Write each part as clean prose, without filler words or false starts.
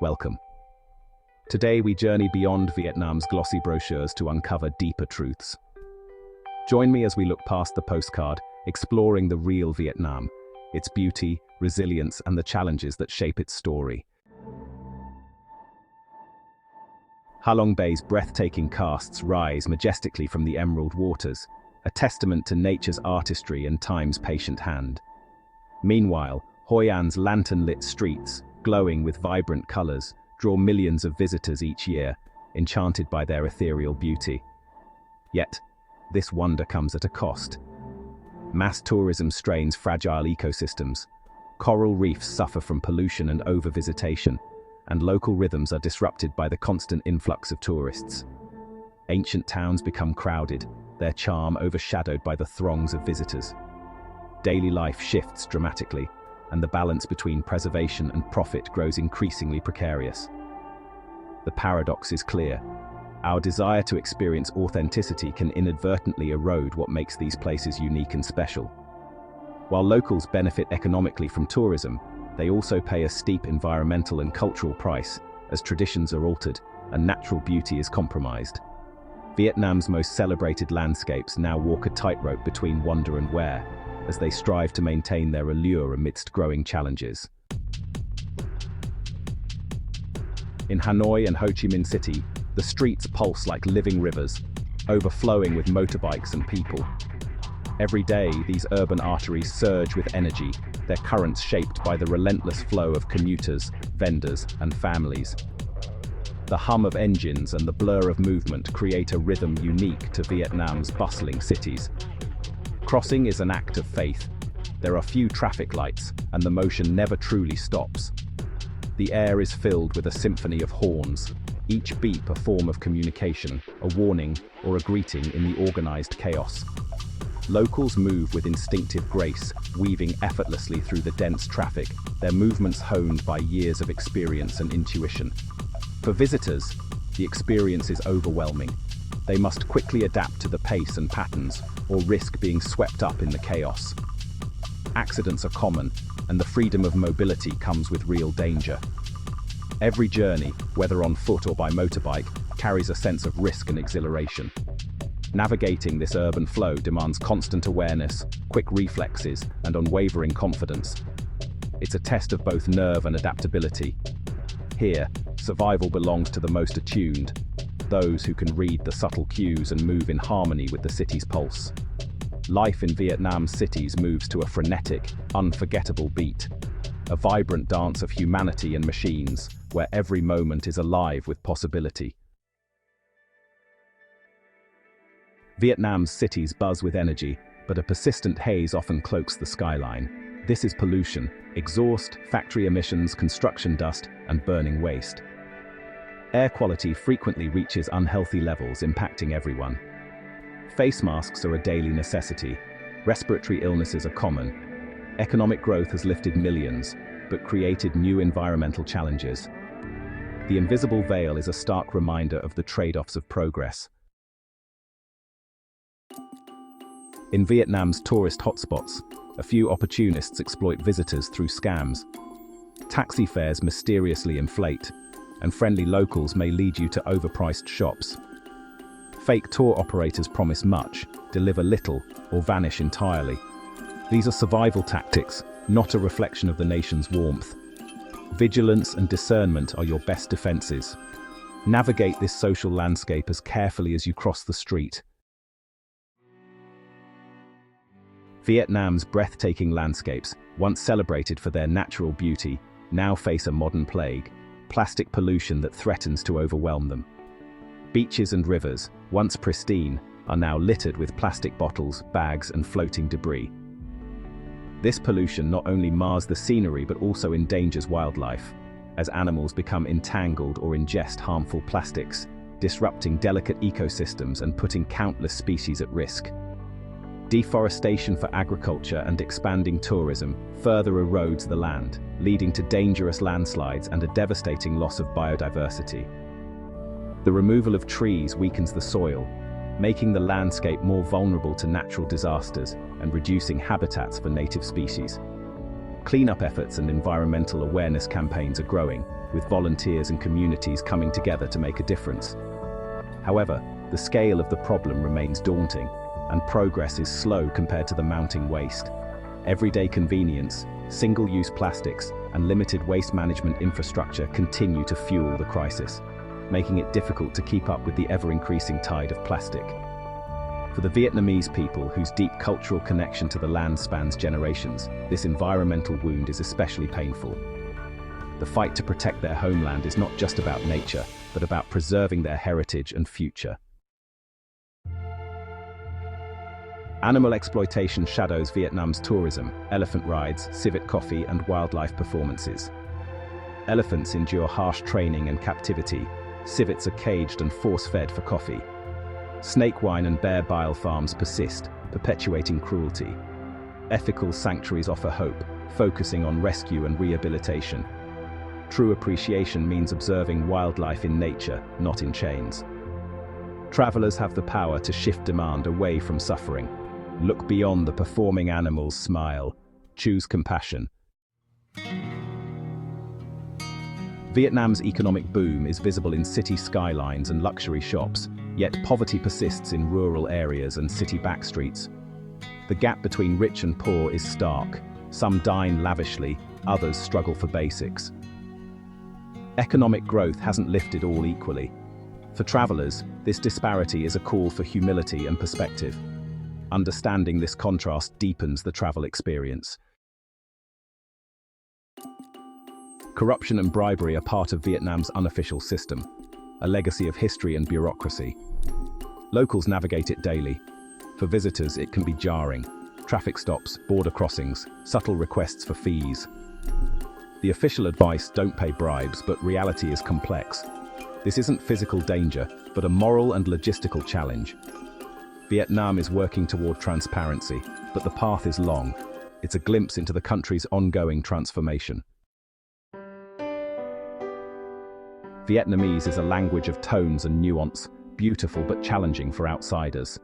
Welcome. Today we journey beyond Vietnam's glossy brochures to uncover deeper truths. Join me as we look past the postcard, exploring the real Vietnam, its beauty, resilience, and the challenges that shape its story. Halong Bay's breathtaking casts rise majestically from the emerald waters, a testament to nature's artistry and time's patient hand. Meanwhile, Hoi An's lantern-lit streets, glowing with vibrant colors, draw millions of visitors each year, enchanted by their ethereal beauty. Yet, this wonder comes at a cost. Mass tourism strains fragile ecosystems. Coral reefs suffer from pollution and over-visitation, and local rhythms are disrupted by the constant influx of tourists. Ancient towns become crowded, their charm overshadowed by the throngs of visitors. Daily life shifts dramatically, and the balance between preservation and profit grows increasingly precarious. The paradox is clear. Our desire to experience authenticity can inadvertently erode what makes these places unique and special. While locals benefit economically from tourism, they also pay a steep environmental and cultural price, as traditions are altered and natural beauty is compromised. Vietnam's most celebrated landscapes now walk a tightrope between wonder and wear, as they strive to maintain their allure amidst growing challenges. In Hanoi and Ho Chi Minh City, the streets pulse like living rivers, overflowing with motorbikes and people. Every day, these urban arteries surge with energy, their currents shaped by the relentless flow of commuters, vendors, and families. The hum of engines and the blur of movement create a rhythm unique to Vietnam's bustling cities. Crossing is an act of faith. There are few traffic lights, and the motion never truly stops. The air is filled with a symphony of horns, each beep a form of communication, a warning, or a greeting in the organized chaos. Locals move with instinctive grace, weaving effortlessly through the dense traffic, their movements honed by years of experience and intuition. For visitors, the experience is overwhelming. They must quickly adapt to the pace and patterns, or risk being swept up in the chaos. Accidents are common, and the freedom of mobility comes with real danger. Every journey, whether on foot or by motorbike, carries a sense of risk and exhilaration. Navigating this urban flow demands constant awareness, quick reflexes, and unwavering confidence. It's a test of both nerve and adaptability. Here, survival belongs to the most attuned, those who can read the subtle cues and move in harmony with the city's pulse. Life in Vietnam's cities moves to a frenetic, unforgettable beat, a vibrant dance of humanity and machines, where every moment is alive with possibility. Vietnam's cities buzz with energy, but a persistent haze often cloaks the skyline. This is pollution, exhaust, factory emissions, construction dust, and burning waste. Air quality frequently reaches unhealthy levels, impacting everyone. Face masks are a daily necessity. Respiratory illnesses are common. Economic growth has lifted millions, but created new environmental challenges. The invisible veil is a stark reminder of the trade-offs of progress. In Vietnam's tourist hotspots, a few opportunists exploit visitors through scams. Taxi fares mysteriously inflate, and friendly locals may lead you to overpriced shops. Fake tour operators promise much, deliver little, or vanish entirely. These are survival tactics, not a reflection of the nation's warmth. Vigilance and discernment are your best defenses. Navigate this social landscape as carefully as you cross the street. Vietnam's breathtaking landscapes, once celebrated for their natural beauty, now face a modern plague: plastic pollution that threatens to overwhelm them. Beaches and rivers, once pristine, are now littered with plastic bottles, bags, and floating debris. This pollution not only mars the scenery but also endangers wildlife, as animals become entangled or ingest harmful plastics, disrupting delicate ecosystems and putting countless species at risk. Deforestation for agriculture and expanding tourism further erodes the land, leading to dangerous landslides and a devastating loss of biodiversity. The removal of trees weakens the soil, making the landscape more vulnerable to natural disasters and reducing habitats for native species. Cleanup efforts and environmental awareness campaigns are growing, with volunteers and communities coming together to make a difference. However, the scale of the problem remains daunting, and progress is slow compared to the mounting waste. Everyday convenience, single-use plastics, and limited waste management infrastructure continue to fuel the crisis, making it difficult to keep up with the ever-increasing tide of plastic. For the Vietnamese people, whose deep cultural connection to the land spans generations, this environmental wound is especially painful. The fight to protect their homeland is not just about nature, but about preserving their heritage and future. Animal exploitation shadows Vietnam's tourism, elephant rides, civet coffee, and wildlife performances. Elephants endure harsh training and captivity. Civets are caged and force-fed for coffee. Snake wine and bear bile farms persist, perpetuating cruelty. Ethical sanctuaries offer hope, focusing on rescue and rehabilitation. True appreciation means observing wildlife in nature, not in chains. Travelers have the power to shift demand away from suffering. Look beyond the performing animal's smile. Choose compassion. Vietnam's economic boom is visible in city skylines and luxury shops, yet poverty persists in rural areas and city backstreets. The gap between rich and poor is stark. Some dine lavishly, others struggle for basics. Economic growth hasn't lifted all equally. For travelers, this disparity is a call for humility and perspective. Understanding this contrast deepens the travel experience. Corruption and bribery are part of Vietnam's unofficial system, a legacy of history and bureaucracy. Locals navigate it daily. For visitors, it can be jarring. Traffic stops, border crossings, subtle requests for fees. The official advice, don't pay bribes, but reality is complex. This isn't physical danger, but a moral and logistical challenge. Vietnam is working toward transparency, but the path is long. It's a glimpse into the country's ongoing transformation. Vietnamese is a language of tones and nuance, beautiful but challenging for outsiders.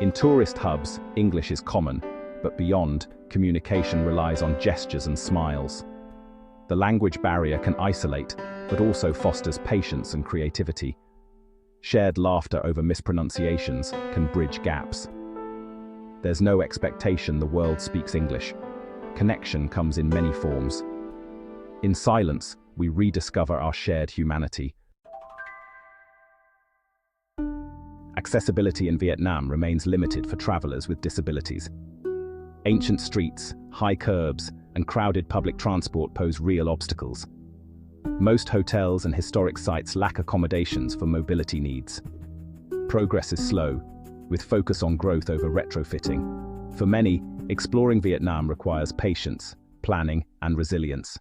In tourist hubs, English is common, but beyond, communication relies on gestures and smiles. The language barrier can isolate, but also fosters patience and creativity. Shared laughter over mispronunciations can bridge gaps. There's no expectation the world speaks English. Connection comes in many forms. In silence, we rediscover our shared humanity. Accessibility in Vietnam remains limited for travelers with disabilities. Ancient streets, high curbs, and crowded public transport pose real obstacles. Most hotels and historic sites lack accommodations for mobility needs. Progress is slow, with focus on growth over retrofitting. For many, exploring Vietnam requires patience, planning, and resilience.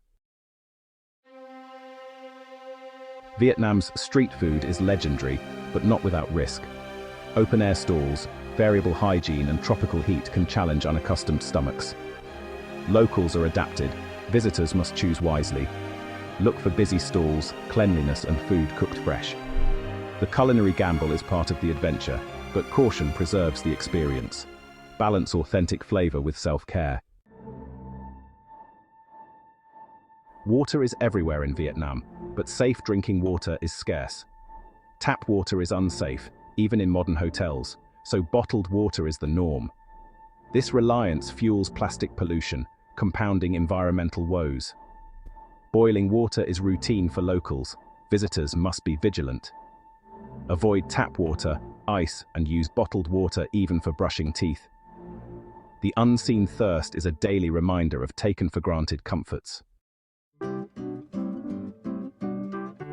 Vietnam's street food is legendary, but not without risk. Open-air stalls, variable hygiene, and tropical heat can challenge unaccustomed stomachs. Locals are adapted, visitors must choose wisely. Look for busy stalls, cleanliness, and food cooked fresh. The culinary gamble is part of the adventure, but caution preserves the experience. Balance authentic flavor with self-care. Water is everywhere in Vietnam, but safe drinking water is scarce. Tap water is unsafe, even in modern hotels, so bottled water is the norm. This reliance fuels plastic pollution, compounding environmental woes. Boiling water is routine for locals. Visitors must be vigilant. Avoid tap water, ice, and use bottled water even for brushing teeth. The unseen thirst is a daily reminder of taken-for-granted comforts.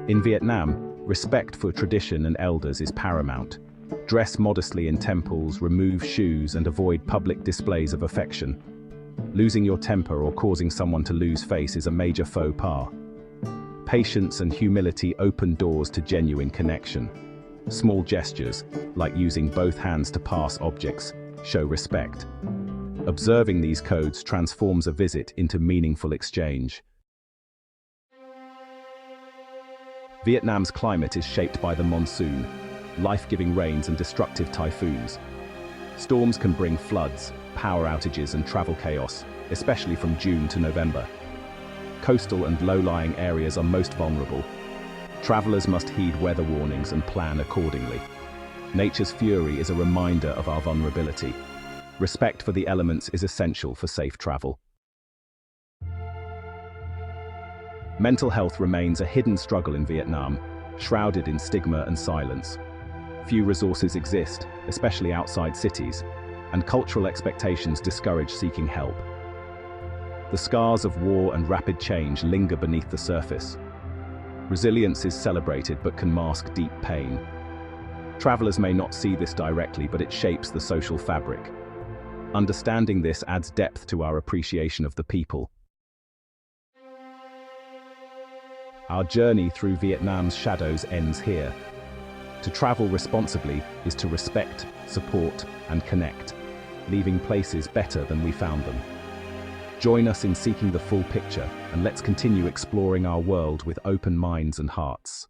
In Vietnam, respect for tradition and elders is paramount. Dress modestly in temples, remove shoes, and avoid public displays of affection. Losing your temper or causing someone to lose face is a major faux pas. Patience and humility open doors to genuine connection. Small gestures, like using both hands to pass objects, show respect. Observing these codes transforms a visit into meaningful exchange. Vietnam's climate is shaped by the monsoon, life-giving rains and destructive typhoons. Storms can bring floods, power outages, and travel chaos, especially from June to November. Coastal and low-lying areas are most vulnerable. Travelers must heed weather warnings and plan accordingly. Nature's fury is a reminder of our vulnerability. Respect for the elements is essential for safe travel. Mental health remains a hidden struggle in Vietnam, shrouded in stigma and silence. Few resources exist, especially outside cities, and cultural expectations discourage seeking help. The scars of war and rapid change linger beneath the surface. Resilience is celebrated but can mask deep pain. Travelers may not see this directly, but it shapes the social fabric. Understanding this adds depth to our appreciation of the people. Our journey through Vietnam's shadows ends here. To travel responsibly is to respect, support, and connect, leaving places better than we found them. Join us in seeking the full picture, and let's continue exploring our world with open minds and hearts.